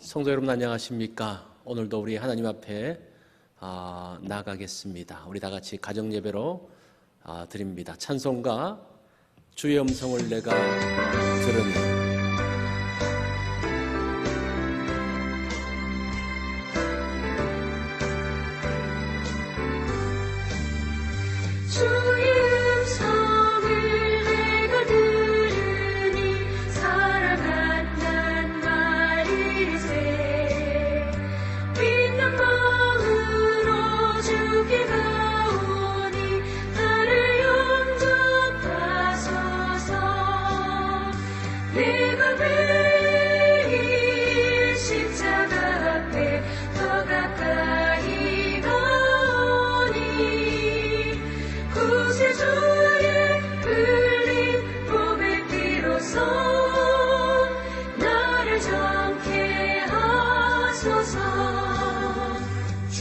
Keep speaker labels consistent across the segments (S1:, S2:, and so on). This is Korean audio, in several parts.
S1: 성도 여러분 안녕하십니까? 오늘도 우리 하나님 앞에 나가겠습니다. 우리 다 같이 가정 예배로 드립니다. 찬송가 주의 음성을 내가 들으니.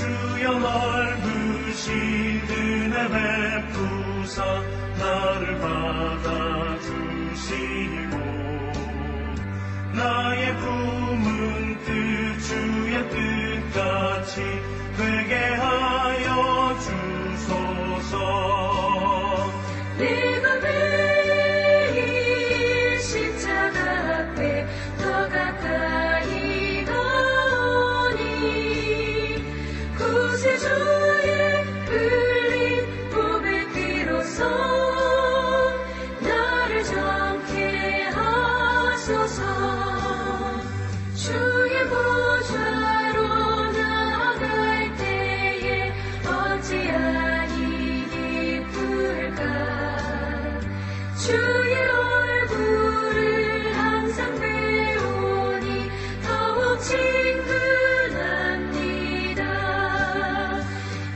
S2: 주여 넓으신 은혜 베푸사 나를 받아주시고 나의 품은 뜻 주의 뜻같이 되게 하여 주소서.
S3: 내가 매일 십자가 앞에 더 가까이 가오니 구세주의 흘린 보배 피로써 나를 정케 하소서. 주의 보좌로 나아갈 때에 어찌하니 기쁠까. 주의 얼굴을 항상 배우니 더욱 친근합니다.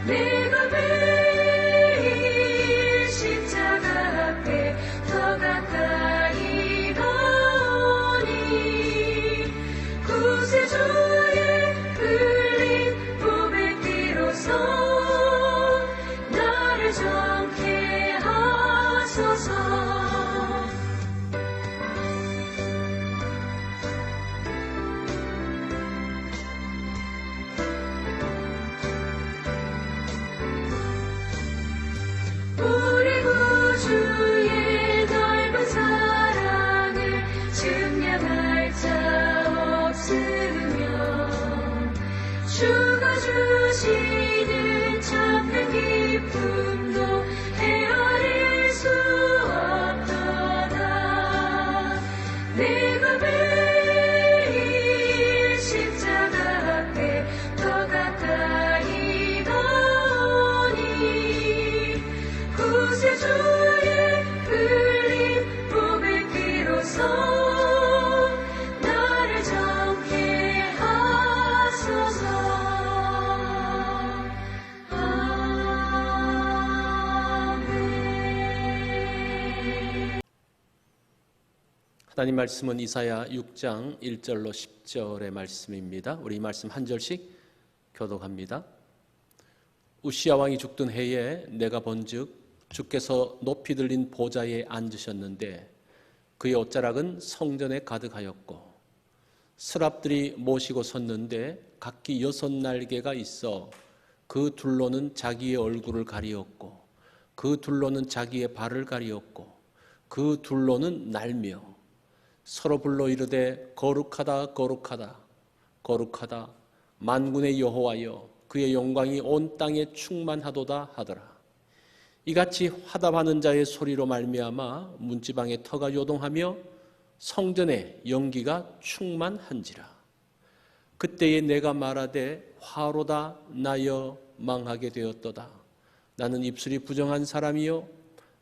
S3: 내가 매일 십자가 앞에 더 가까이 가오니 구세주의 흘린 보배 피로써 나를 정케 하소서. 우리 구주의 넓은 사랑을 증명할 자 없으며 주가 주시는 참된 기쁨도 헤아릴 수 없도다. 내가 매일 십자가 앞에 더 가까이 가오니 구세주의 흘린 보배 피로써 나를 정케 하소서. 아멘.
S1: 하나님 말씀은 이사야 6장 1절로 10절의 말씀입니다. 우리 이 말씀 한 절씩 교독합니다. 우시야 왕이 죽던 해에 내가 본즉 주께서 높이 들린 보좌에 앉으셨는데 그의 옷자락은 성전에 가득하였고 스랍들이 모시고 섰는데 각기 6날개가 있어 그 둘로는 자기의 얼굴을 가리었고 그 둘로는 자기의 발을 가리었고 그 둘로는 날며 서로 불러 이르되 거룩하다 거룩하다 거룩하다 만군의 여호와여 그의 영광이 온 땅에 충만하도다 하더라. 이같이 화답하는 자의 소리로 말미암아 문지방의 터가 요동하며 성전에 연기가 충만한지라. 그때에 내가 말하되 화로다 나여 망하게 되었도다. 나는 입술이 부정한 사람이요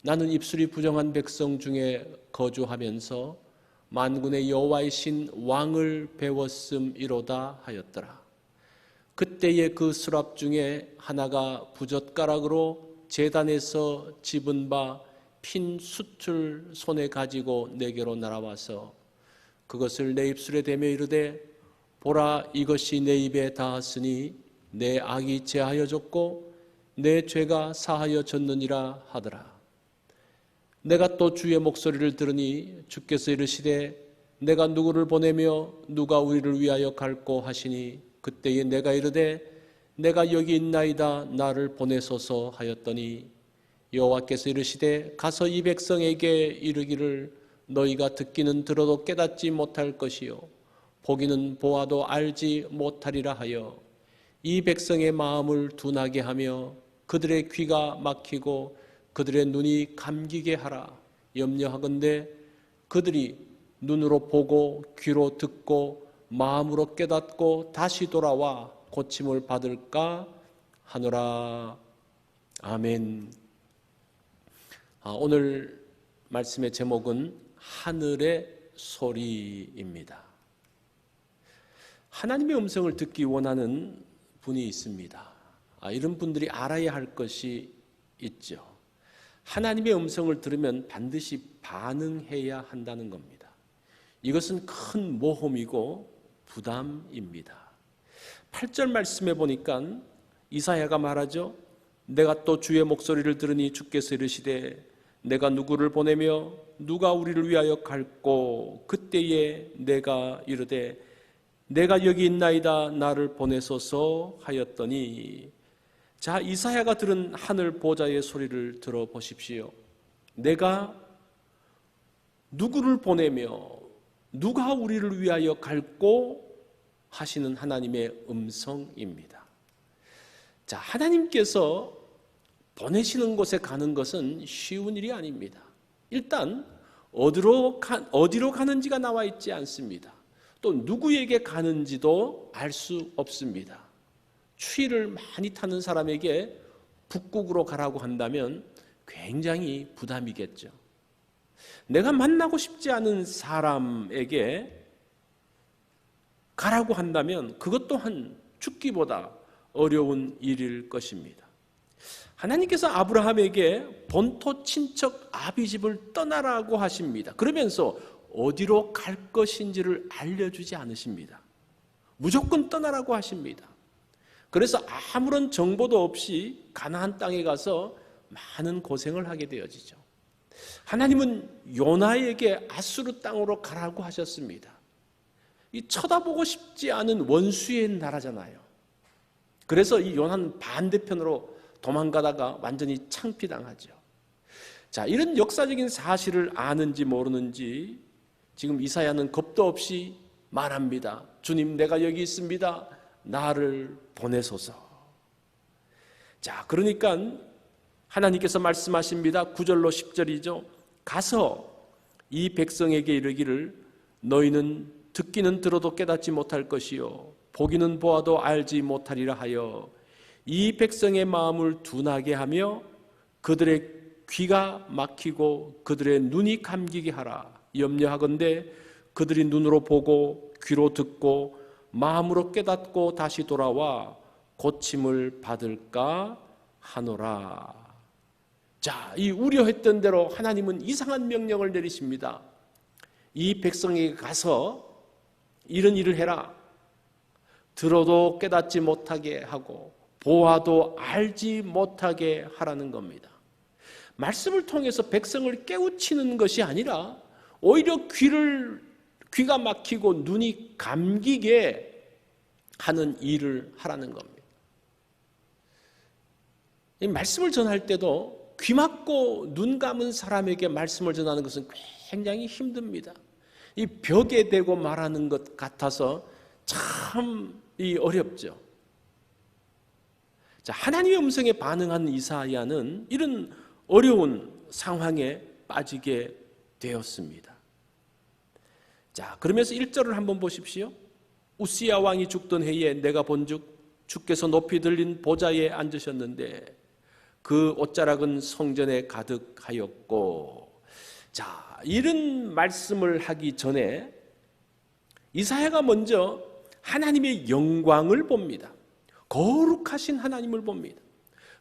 S1: 나는 입술이 부정한 백성 중에 거주하면서 만군의 여호와이신 왕을 배웠음이로다 하였더라. 그때에 그 수랍 중에 하나가 부젓가락으로 제단에서 집은 바 핀 숯을 손에 가지고 내게로 날아와서 그것을 내 입술에 대며 이르되 보라 이것이 내 입에 닿았으니 내 악이 제하여졌고 내 죄가 사하여졌느니라 하더라. 내가 또 주의 목소리를 들으니 주께서 이르시되 내가 누구를 보내며 누가 우리를 위하여 갈꼬 하시니 그때에 내가 이르되 내가 여기 있나이다 나를 보내소서 하였더니 여호와께서 이르시되 가서 이 백성에게 이르기를 너희가 듣기는 들어도 깨닫지 못할 것이요 보기는 보아도 알지 못하리라 하여 이 백성의 마음을 둔하게 하며 그들의 귀가 막히고 그들의 눈이 감기게 하라. 염려하건대 그들이 눈으로 보고 귀로 듣고 마음으로 깨닫고 다시 돌아와 고침을 받을까 하노라. 아멘. 오늘 말씀의 제목은 하늘의 소리입니다. 하나님의 음성을 듣기 원하는 분이 있습니다. 이런 분들이 알아야 할 것이 있죠. 하나님의 음성을 들으면 반드시 반응해야 한다는 겁니다. 이것은 큰 모험이고 부담입니다. 8절 말씀에 보니까 이사야가 말하죠. 내가 또 주의 목소리를 들으니 주께서 이르시되 내가 누구를 보내며 누가 우리를 위하여 갈꼬 그때에 내가 이르되 내가 여기 있나이다 나를 보내소서 하였더니 자, 이사야가 들은 하늘 보좌의 소리를 들어보십시오. 내가 누구를 보내며 누가 우리를 위하여 갈꼬 하시는 하나님의 음성입니다. 자, 하나님께서 보내시는 곳에 가는 것은 쉬운 일이 아닙니다. 일단 어디로 가는지가 나와 있지 않습니다. 또 누구에게 가는지도 알 수 없습니다. 추위를 많이 타는 사람에게 북극으로 가라고 한다면 굉장히 부담이겠죠. 내가 만나고 싶지 않은 사람에게 가라고 한다면 그것 또한 죽기보다 어려운 일일 것입니다. 하나님께서 아브라함에게 본토 친척 아비집을 떠나라고 하십니다. 그러면서 어디로 갈 것인지를 알려주지 않으십니다. 무조건 떠나라고 하십니다. 그래서 아무런 정보도 없이 가나안 땅에 가서 많은 고생을 하게 되어지죠. 하나님은 요나에게 아수르 땅으로 가라고 하셨습니다. 이 쳐다보고 싶지 않은 원수의 나라잖아요. 그래서 이 요나는 반대편으로 도망가다가 완전히 창피당하죠. 자, 이런 역사적인 사실을 아는지 모르는지 지금 이사야는 겁도 없이 말합니다. 주님, 내가 여기 있습니다. 나를 보내소서. 자, 그러니까 하나님께서 말씀하십니다. 9절로 10절이죠. 가서 이 백성에게 이르기를 너희는 듣기는 들어도 깨닫지 못할 것이요 보기는 보아도 알지 못하리라 하여 이 백성의 마음을 둔하게 하며 그들의 귀가 막히고 그들의 눈이 감기게 하라. 염려하건대 그들이 눈으로 보고 귀로 듣고 마음으로 깨닫고 다시 돌아와 고침을 받을까 하노라. 자, 이 우려했던 대로 하나님은 이상한 명령을 내리십니다. 이 백성에게 가서 이런 일을 해라. 들어도 깨닫지 못하게 하고 보아도 알지 못하게 하라는 겁니다. 말씀을 통해서 백성을 깨우치는 것이 아니라 오히려 귀가 막히고 눈이 감기게 하는 일을 하라는 겁니다. 이 말씀을 전할 때도 귀 막고 눈 감은 사람에게 말씀을 전하는 것은 굉장히 힘듭니다. 이 벽에 대고 말하는 것 같아서 참 어렵죠. 자, 하나님의 음성에 반응한 이사야는 이런 어려운 상황에 빠지게 되었습니다. 자, 그러면서 1절을 한번 보십시오. 우시야 왕이 죽던 해에 내가 본즉 주께서 높이 들린 보좌에 앉으셨는데 그 옷자락은 성전에 가득하였고. 자, 이런 말씀을 하기 전에 이사야가 먼저 하나님의 영광을 봅니다. 거룩하신 하나님을 봅니다.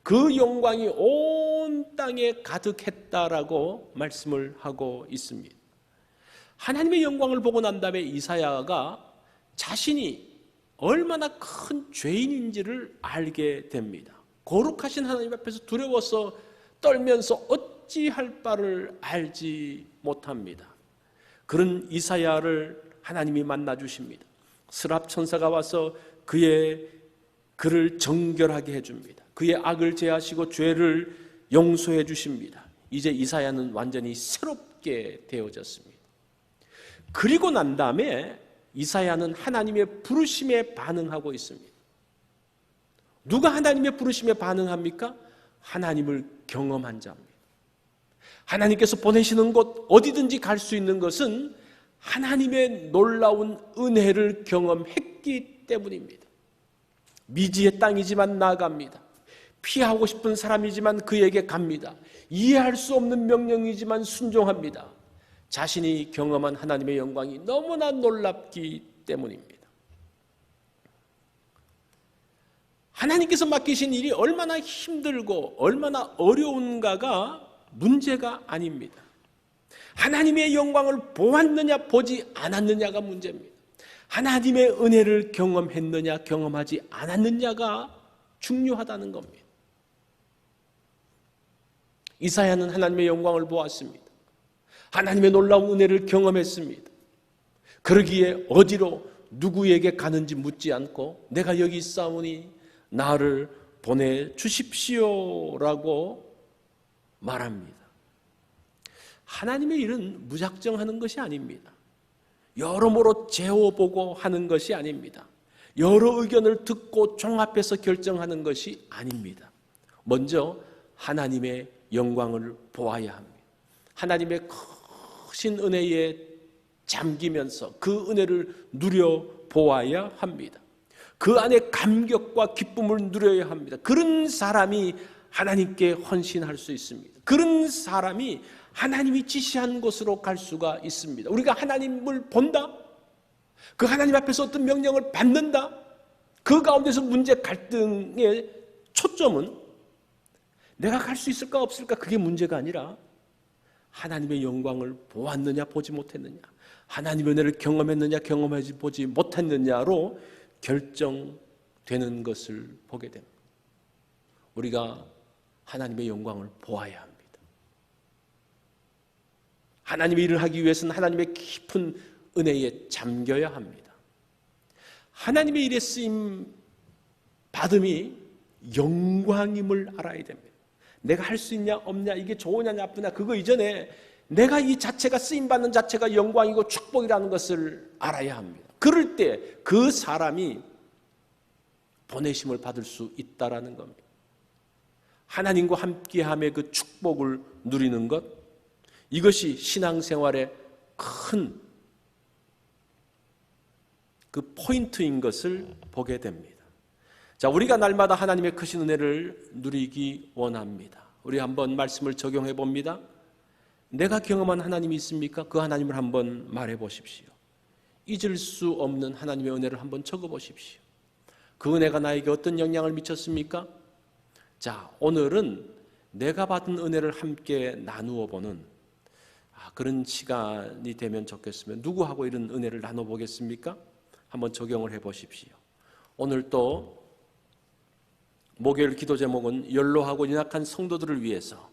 S1: 그 영광이 온 땅에 가득했다라고 말씀을 하고 있습니다. 하나님의 영광을 보고 난 다음에 이사야가 자신이 얼마나 큰 죄인인지를 알게 됩니다. 거룩하신 하나님 앞에서 두려워서 떨면서 어찌할 바를 알지 못합니다. 그런 이사야를 하나님이 만나 주십니다. 스랍 천사가 와서 그를 정결하게 해줍니다. 그의 악을 제하시고 죄를 용서해 주십니다. 이제 이사야는 완전히 새롭게 되어졌습니다. 그리고 난 다음에 이사야는 하나님의 부르심에 반응하고 있습니다. 누가 하나님의 부르심에 반응합니까? 하나님을 경험한 자입니다. 하나님께서 보내시는 곳 어디든지 갈 수 있는 것은 하나님의 놀라운 은혜를 경험했기 때문입니다. 미지의 땅이지만 나아갑니다. 피하고 싶은 사람이지만 그에게 갑니다. 이해할 수 없는 명령이지만 순종합니다. 자신이 경험한 하나님의 영광이 너무나 놀랍기 때문입니다. 하나님께서 맡기신 일이 얼마나 힘들고 얼마나 어려운가가 문제가 아닙니다. 하나님의 영광을 보았느냐 보지 않았느냐가 문제입니다. 하나님의 은혜를 경험했느냐 경험하지 않았느냐가 중요하다는 겁니다. 이사야는 하나님의 영광을 보았습니다. 하나님의 놀라운 은혜를 경험했습니다. 그러기에 어디로 누구에게 가는지 묻지 않고 내가 여기 있사오니 나를 보내주십시오라고 말합니다. 하나님의 일은 무작정하는 것이 아닙니다. 여러모로 재워보고 하는 것이 아닙니다. 여러 의견을 듣고 종합해서 결정하는 것이 아닙니다. 먼저 하나님의 영광을 보아야 합니다. 하나님의 크신 은혜에 잠기면서 그 은혜를 누려보아야 합니다. 그 안에 감격과 기쁨을 누려야 합니다. 그런 사람이 하나님께 헌신할 수 있습니다. 그런 사람이 하나님이 지시한 곳으로 갈 수가 있습니다. 우리가 하나님을 본다? 그 하나님 앞에서 어떤 명령을 받는다? 그 가운데서 문제 갈등의 초점은 내가 갈 수 있을까 없을까 그게 문제가 아니라 하나님의 영광을 보았느냐 보지 못했느냐, 하나님의 은혜를 경험했느냐 경험하지 보지 못했느냐로 결정되는 것을 보게 됩니다. 우리가 하나님의 영광을 보아야 합니다. 하나님의 일을 하기 위해서는 하나님의 깊은 은혜에 잠겨야 합니다. 하나님의 일에 쓰임 받음이 영광임을 알아야 됩니다. 내가 할 수 있냐 없냐, 이게 좋으냐 나쁘냐 그거 이전에 내가 이 자체가 쓰임받는 자체가 영광이고 축복이라는 것을 알아야 합니다. 그럴 때 그 사람이 보내심을 받을 수 있다라는 겁니다. 하나님과 함께함의 그 축복을 누리는 것, 이것이 신앙생활의 큰 그 포인트인 것을 보게 됩니다. 자, 우리가 날마다 하나님의 크신 은혜를 누리기 원합니다. 우리 한번 말씀을 적용해 봅니다. 내가 경험한 하나님이 있습니까? 그 하나님을 한번 말해 보십시오. 잊을 수 없는 하나님의 은혜를 한번 적어 보십시오. 그 은혜가 나에게 어떤 영향을 미쳤습니까? 자, 오늘은 내가 받은 은혜를 함께 나누어 보는 그런 시간이 되면 좋겠으면 누구하고 이런 은혜를 나눠보겠습니까? 한번 적용을 해 보십시오. 오늘 또 목요일 기도 제목은 연로하고 연약한 성도들을 위해서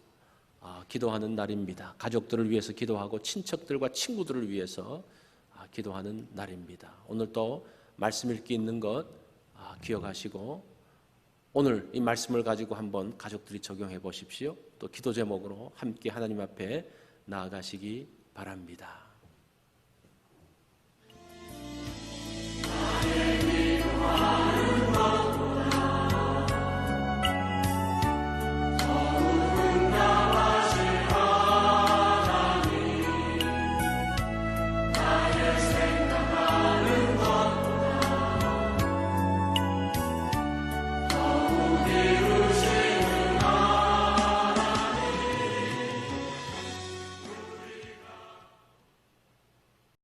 S1: 기도하는 날입니다. 가족들을 위해서 기도하고 친척들과 친구들을 위해서 기도하는 날입니다. 오늘 또 말씀 읽기 있는 것 기억하시고 오늘 이 말씀을 가지고 한번 가족들이 적용해 보십시오. 또 기도 제목으로 함께 하나님 앞에 나아가시기 바랍니다.